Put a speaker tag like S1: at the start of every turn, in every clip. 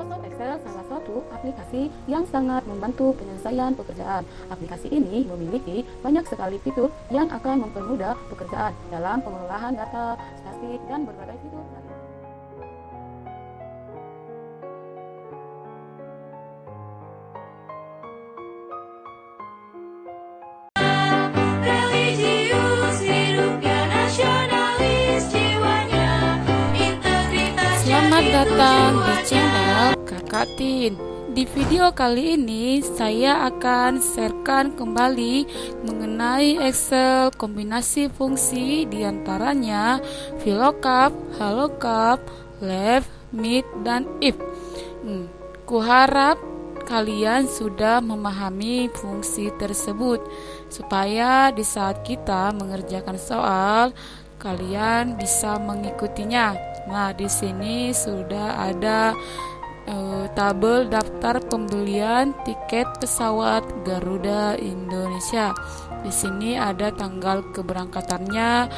S1: Microsoft Excel salah satu aplikasi yang sangat membantu penyelesaian pekerjaan. Aplikasi ini memiliki banyak sekali fitur yang akan mempermudah pekerjaan dalam pengelolaan data, statistik, dan berbagai fitur lain.
S2: Religius, hidupnya nasionalis, jiwanya integritas.
S3: Selamat datang di channel Kakak Tin. Di video kali ini saya akan sharekan kembali mengenai Excel kombinasi fungsi diantaranya VLOOKUP, HLOOKUP, left, mid, dan if. Kuharap kalian sudah memahami fungsi tersebut supaya di saat kita mengerjakan soal kalian bisa mengikutinya. Nah, di sini sudah ada tabel daftar pembelian tiket pesawat Garuda Indonesia. Di sini ada tanggal keberangkatannya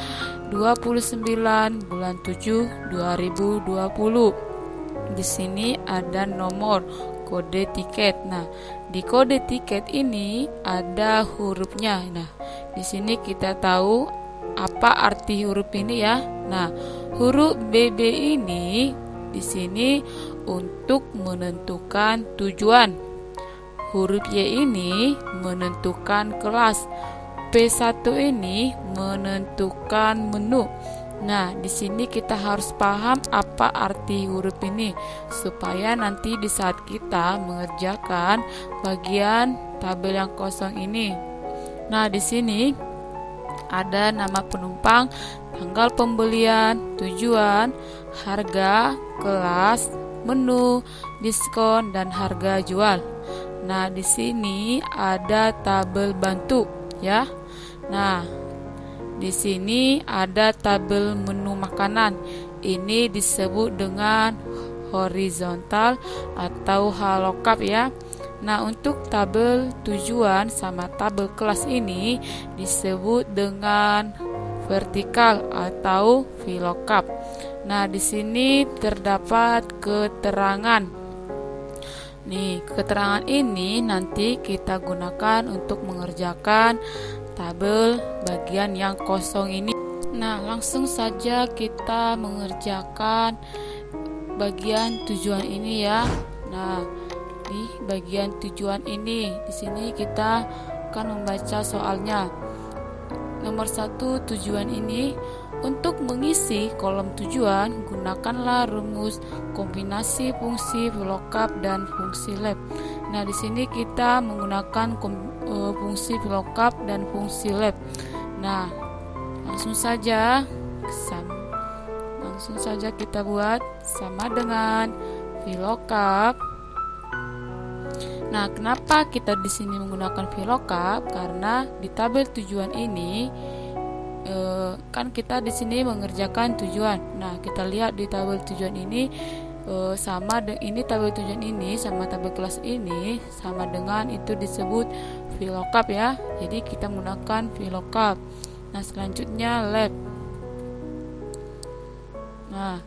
S3: 29 bulan 7 2020. Di sini ada nomor kode tiket. Nah, di kode tiket ini ada hurufnya. Nah, di sini kita tahu apa arti huruf ini ya. Nah, huruf BB ini di sini untuk menentukan tujuan. Huruf Y ini menentukan kelas. P1 ini menentukan menu. Nah, di sini kita harus paham apa arti huruf ini supaya nanti di saat kita mengerjakan bagian tabel yang kosong ini. Nah, di sini ada nama penumpang, tanggal pembelian, tujuan, harga, kelas, menu, diskon, dan harga jual. Nah, di sini ada tabel bantu ya. Nah, di sini ada tabel menu makanan. Ini disebut dengan horizontal atau HLOOKUP ya. Nah, untuk tabel tujuan sama tabel kelas ini disebut dengan vertikal atau VLOOKUP. Nah, di sini terdapat keterangan. Nih, keterangan ini nanti kita gunakan untuk mengerjakan tabel bagian yang kosong ini. Nah, langsung saja kita mengerjakan bagian tujuan ini ya. Nah, di bagian tujuan ini, di sini kita akan membaca soalnya. Nomor 1 tujuan ini, untuk mengisi kolom tujuan gunakanlah rumus kombinasi fungsi VLOOKUP dan fungsi left. Nah, di sini kita menggunakan fungsi VLOOKUP dan fungsi left. Nah, langsung saja kita buat sama dengan VLOOKUP. Nah, kenapa kita di sini menggunakan VLOOKUP? Karena di tabel tujuan ini kan kita di sini mengerjakan tujuan. Nah, kita lihat di tabel tujuan ini ini tabel tujuan ini sama tabel kelas ini sama dengan itu disebut VLOOKUP ya. Jadi kita menggunakan VLOOKUP. Nah, selanjutnya left. Nah,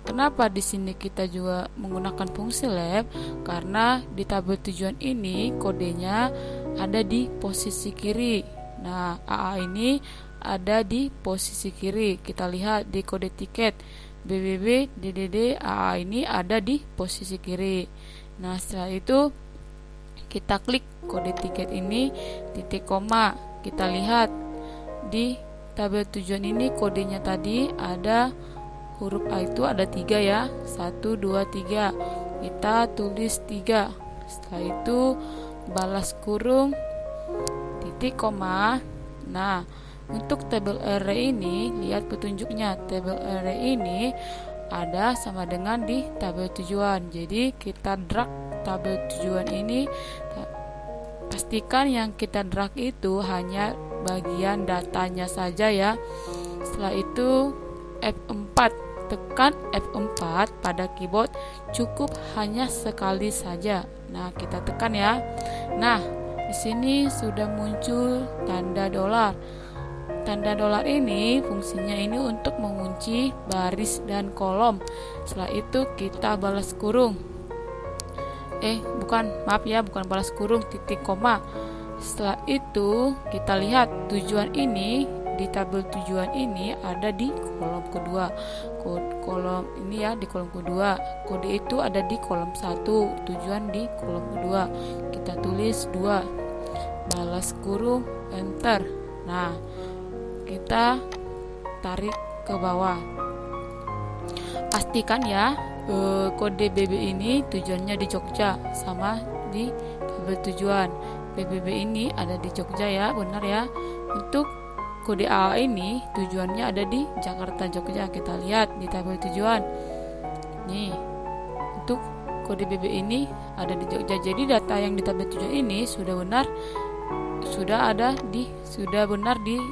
S3: kenapa di sini kita juga menggunakan fungsi left? Karena di tabel tujuan ini kodenya ada di posisi kiri. Nah, AA ini ada di posisi kiri. Kita lihat di kode tiket BBB, DDD, AA ini ada di posisi kiri. Nah, setelah itu kita klik kode tiket ini, titik koma. Kita lihat di tabel tujuan ini kodenya tadi ada huruf A itu ada 3 ya. 1, 2, 3. Kita tulis 3. Setelah itu balas kurung, titik koma. Nah, untuk tabel array ini, lihat petunjuknya. Tabel array ini ada sama dengan di tabel tujuan. Jadi kita drag tabel tujuan ini. Pastikan yang kita drag itu hanya bagian datanya saja ya. Setelah itu F4, tekan F4 pada keyboard, cukup hanya sekali saja. Nah, kita tekan ya. Nah, di sini sudah muncul tanda dolar. Tanda dolar ini fungsinya ini untuk mengunci baris dan kolom. Setelah itu kita balas kurung. bukan balas kurung, titik koma. Setelah itu kita lihat tujuan ini di tabel tujuan ini ada di kolom kedua. Kolom ini ya di kolom kedua. Kode itu ada di kolom 1, tujuan di kolom kedua. Kita tulis 2, balas kurung, enter. Nah, kita tarik ke bawah. Pastikan ya kode BB ini tujuannya di Jogja sama di tabel tujuan. PBB ini ada di Jogja ya, benar ya. Untuk kode AA ini tujuannya ada di Jakarta Jogja. Kita lihat di tabel tujuan. Nih, untuk kode BB ini ada di Jogja. Jadi data yang di tabel tujuan ini sudah benar di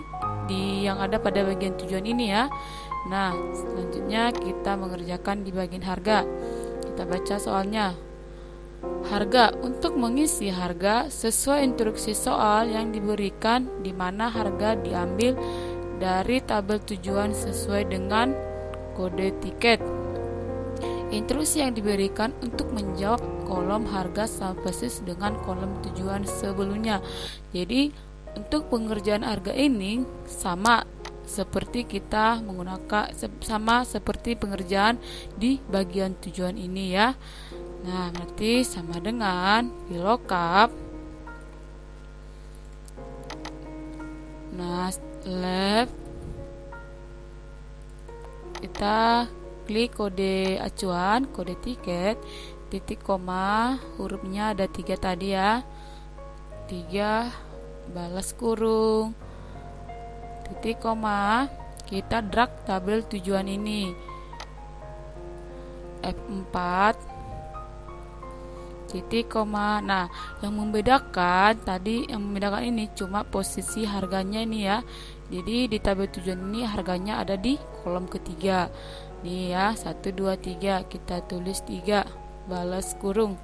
S3: yang ada pada bagian tujuan ini ya. Nah, selanjutnya kita mengerjakan di bagian harga. Kita baca soalnya. Harga, untuk mengisi harga sesuai instruksi soal yang diberikan, di mana harga diambil dari tabel tujuan sesuai dengan kode tiket. Instruksi yang diberikan untuk menjawab kolom harga sama persis dengan kolom tujuan sebelumnya. Jadi untuk pengerjaan harga ini sama seperti pengerjaan di bagian tujuan ini ya. Nah, berarti sama dengan VLOOKUP. Nah, left kita klik kode acuan, kode tiket, titik koma, hurufnya ada 3 tadi ya. 3 balas kurung, titik koma, kita drag tabel tujuan ini F4 titik koma. Nah, yang membedakan ini cuma posisi harganya ini ya. Jadi di tabel tujuan ini harganya ada di kolom ketiga nih ya, 1, 2, 3. Kita tulis 3 balas kurung,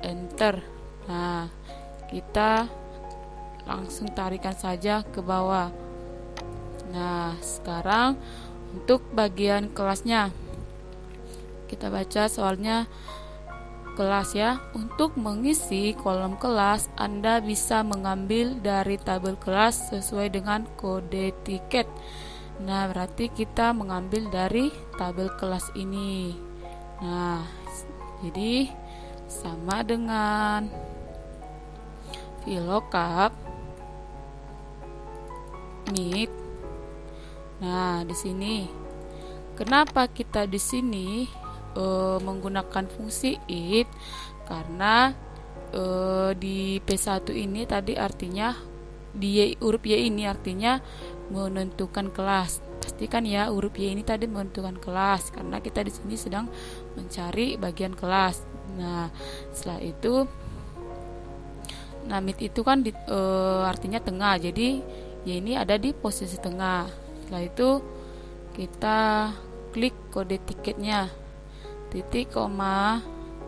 S3: enter. Nah, kita langsung tarikan saja ke bawah. Nah, sekarang untuk bagian kelasnya kita baca soalnya. Kelas ya, untuk mengisi kolom kelas Anda bisa mengambil dari tabel kelas sesuai dengan kode tiket. Nah, berarti kita mengambil dari tabel kelas ini. Nah, jadi sama dengan VLOOKUP MIT. Nah, di sini kenapa kita di sini menggunakan fungsi it? Karena di P1 ini tadi artinya di huruf Y ini artinya menentukan kelas. Pastikan ya huruf Y ini tadi menentukan kelas karena kita di sini sedang mencari bagian kelas. Nah, setelah itu MIT itu kan artinya tengah. Jadi Y ini ada di posisi tengah. Setelah itu kita klik kode tiketnya, titik koma.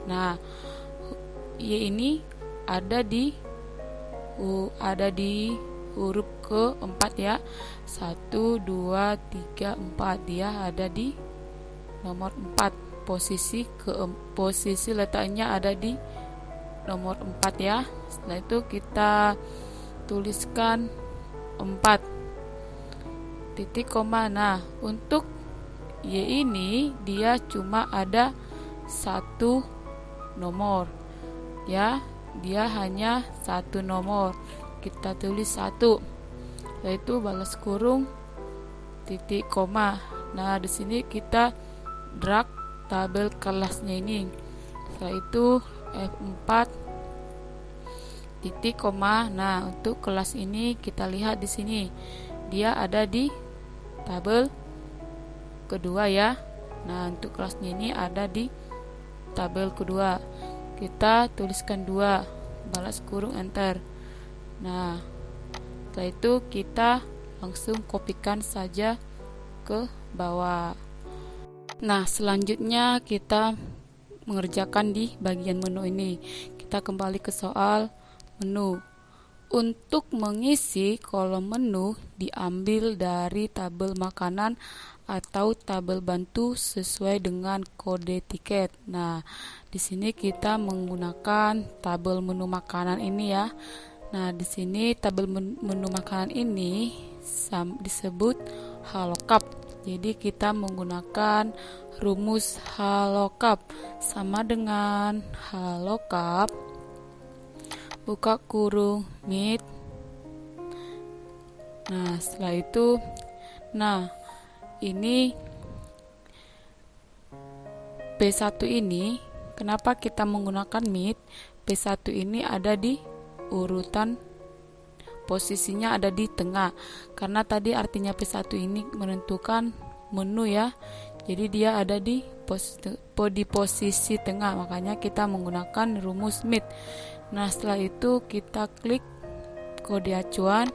S3: Nah, Y ini ada di huruf keempat ya. 1, 2, 3, 4. Dia ada di nomor 4. Posisi letaknya ada di nomor 4 ya. Setelah itu kita tuliskan 4 titik koma. Nah, untuk Y ini dia cuma ada 1 nomor ya, dia hanya 1 nomor. Kita tulis 1, yaitu balas kurung titik koma. Nah, di sini kita drag tabel kelasnya ini. Setelah itu F4 titik koma. Nah, untuk kelas ini kita lihat di sini dia ada di tabel kedua ya. Nah, untuk kelasnya ini ada di tabel kedua. Kita tuliskan 2 balas kurung, enter. Nah, setelah itu kita langsung kopikan saja ke bawah. Nah, selanjutnya kita mengerjakan di bagian menu ini. Kita kembali ke soal menu. Untuk mengisi kolom menu diambil dari tabel makanan atau tabel bantu sesuai dengan kode tiket. Nah, di sini kita menggunakan tabel menu makanan ini ya. Nah, di sini tabel menu makanan ini disebut halokap. Jadi kita menggunakan rumus halokap sama dengan halokap buka kurung meet. Nah, setelah itu ini P1 ini kenapa kita menggunakan meet? P1 ini ada di urutan posisinya ada di tengah, karena tadi artinya P1 ini menentukan menu ya, jadi dia ada di posisi tengah, makanya kita menggunakan rumus meet. Nah, setelah itu kita klik kode acuan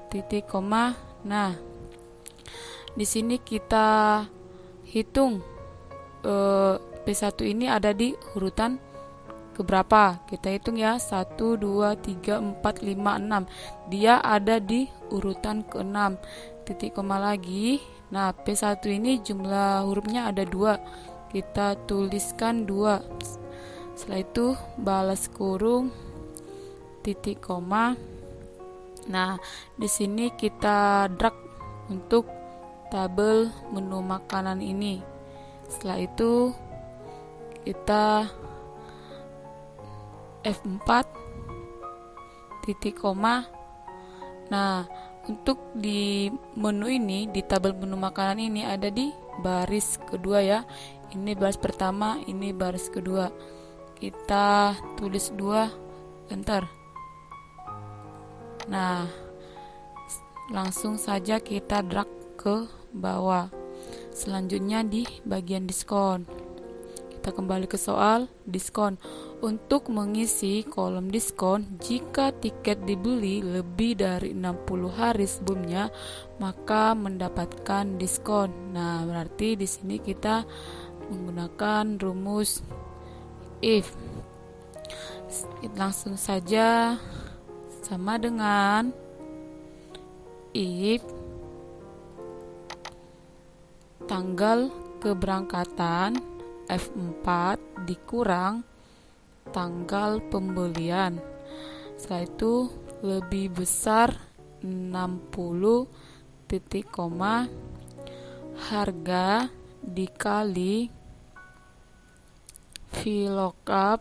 S3: titik koma. Nah, di sini kita hitung P1 ini ada di urutan keberapa. Kita hitung ya, 1, 2, 3, 4, 5, 6. Dia ada di urutan ke-6. Titik koma lagi. Nah, P1 ini jumlah hurufnya ada 2. Kita tuliskan 2. Setelah itu balas kurung titik koma. Nah, di sini kita drag untuk tabel menu makanan ini. Setelah itu kita F4 titik koma. Nah, untuk di menu ini, di tabel menu makanan ini ada di baris kedua ya. Ini baris pertama, ini baris kedua. Kita tulis 2, enter. Nah, langsung saja kita drag ke bawah. Selanjutnya di bagian diskon. Kita kembali ke soal diskon. Untuk mengisi kolom diskon, jika tiket dibeli lebih dari 60 hari sebelumnya, maka mendapatkan diskon. Nah, berarti di sini kita menggunakan rumus if. Langsung saja sama dengan if tanggal keberangkatan F4 dikurang tanggal pembelian. Setelah itu lebih besar 60 titik koma harga dikali VLOOKUP.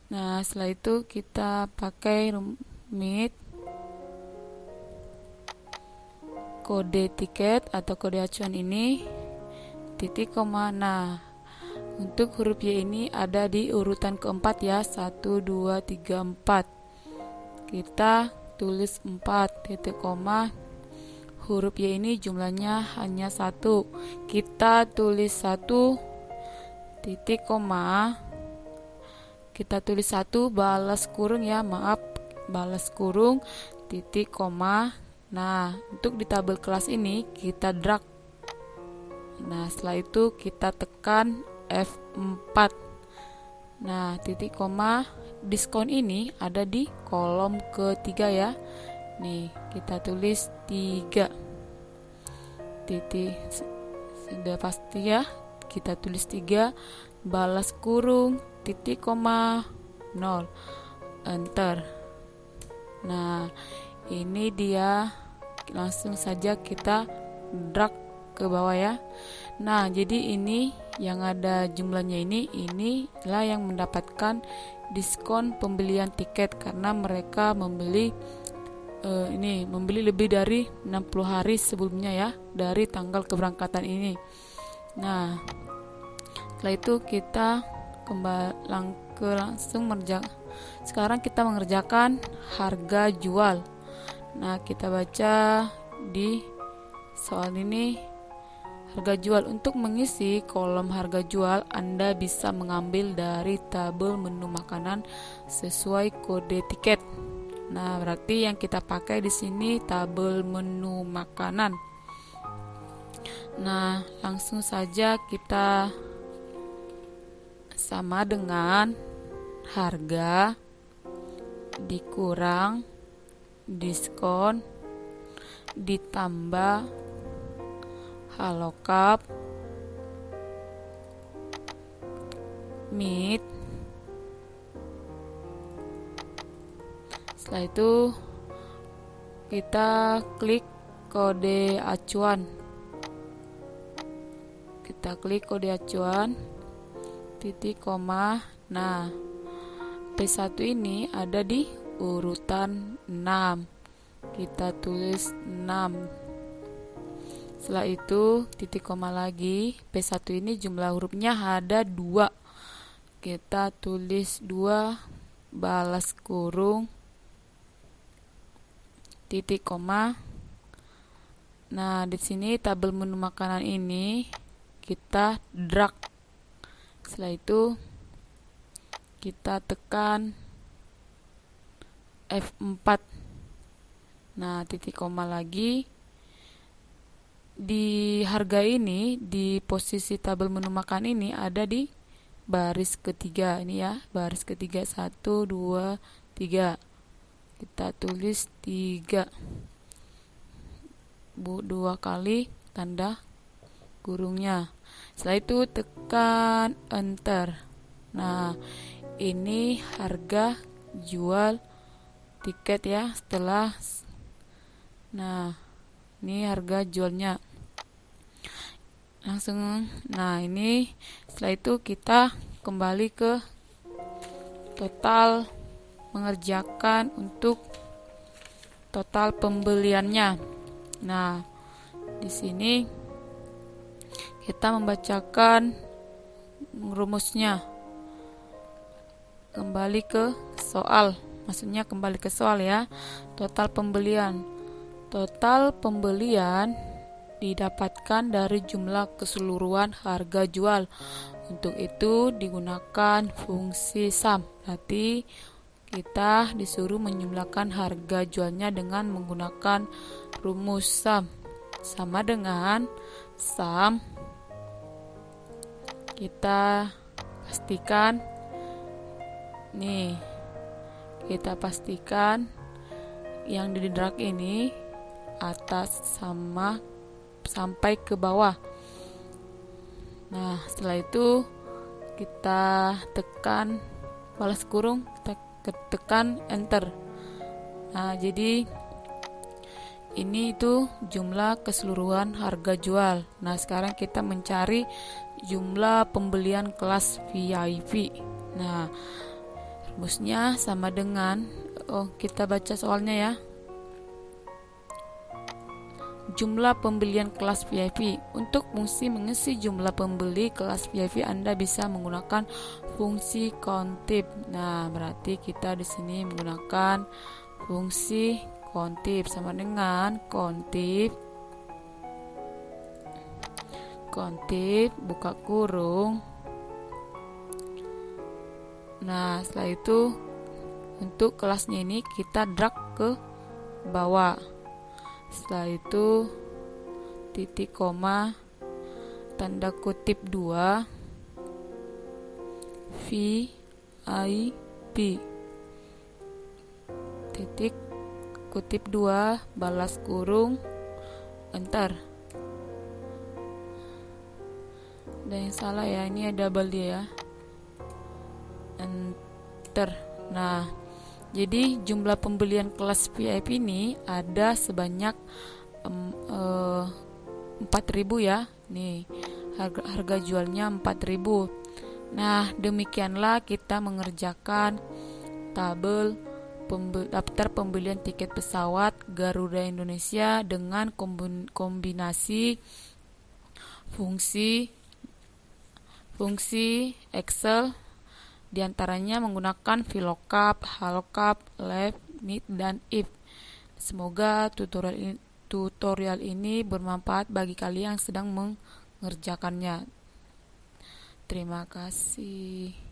S3: Nah, setelah itu kita pakai rumit kode tiket atau kode acuan ini titik koma. Nah, untuk huruf Y ini ada di urutan keempat ya, 1, 2, 3, 4. Kita tulis 4 titik koma. Huruf Y ini jumlahnya hanya 1. Kita tulis 1 titik koma. Kita tulis 1 balas kurung ya, maaf, balas kurung titik koma. Nah, untuk di tabel kelas ini kita drag. Nah, setelah itu kita tekan F4. Nah, titik koma diskon ini ada di kolom ketiga ya. Nih, kita tulis 3. Titik sudah pasti ya. Kita tulis 3 balas kurung titik koma 0. Enter. Nah, ini dia, langsung saja kita drag ke bawah ya. Nah, jadi ini yang ada jumlahnya inilah yang mendapatkan diskon pembelian tiket karena mereka membeli lebih dari 60 hari sebelumnya ya, dari tanggal keberangkatan ini. Nah, setelah itu kita sekarang kita mengerjakan harga jual. Nah, kita baca di soal ini harga jual. Untuk mengisi kolom harga jual, Anda bisa mengambil dari tabel menu makanan sesuai kode tiket. Nah, berarti yang kita pakai di sini tabel menu makanan. Nah, langsung saja kita sama dengan harga dikurang diskon ditambah Halocup Meet. Setelah itu kita klik kode acuan. Titik koma. Nah, P1 ini ada di urutan 6. Kita tulis 6. Setelah itu titik koma lagi. P1 ini jumlah hurufnya ada 2. Kita tulis 2 balas kurung titik koma. Nah, di sini tabel menu makanan ini kita drag. Setelah itu kita tekan F4. Nah, titik koma lagi. Di harga ini, di posisi tabel menu makan ini ada di baris ketiga. Ini ya, baris ketiga 1, 2, 3. Kita tulis 3. 2 kali tanda kurungnya. Setelah itu tekan enter. Nah, ini harga jual tiket ya. Nah, ini harga jualnya. Langsung. Nah, ini setelah itu kita kembali ke total mengerjakan untuk total pembeliannya. Nah, di sini kita membacakan rumusnya. Kembali ke soal ya. Total pembelian didapatkan dari jumlah keseluruhan harga jual. Untuk itu digunakan fungsi sum. Berarti kita disuruh menjumlahkan harga jualnya dengan menggunakan rumus sum. Sama dengan sum, kita pastikan nih, kita pastikan yang di drag ini atas sama sampai ke bawah. Nah, setelah itu kita tekan balas kurung, tekan enter. Nah, jadi ini itu jumlah keseluruhan harga jual. Nah, sekarang kita mencari jumlah pembelian kelas VIP. Nah, rumusnya sama dengan kita baca soalnya ya. Jumlah pembelian kelas VIP. Untuk fungsi mengisi jumlah pembeli kelas VIP, Anda bisa menggunakan fungsi countIf. Nah, berarti kita di sini menggunakan fungsi countIf sama dengan countIf buka kurung. Nah, setelah itu untuk kelasnya ini kita drag ke bawah. Setelah itu titik koma tanda kutip 2 VIP titik kutip 2 balas kurung enter. Ada yang salah ya, ini ada double dia ya, enter. Nah, jadi jumlah pembelian kelas VIP ini ada sebanyak 4.000 ya. Nih, harga jualnya 4.000. Nah, demikianlah kita mengerjakan tabel daftar pembelian tiket pesawat Garuda Indonesia dengan kombinasi fungsi Excel, diantaranya menggunakan VLOOKUP, HALOCUP, LEFT, NEED, dan IF. Semoga tutorial ini bermanfaat bagi kalian yang sedang mengerjakannya. Terima kasih.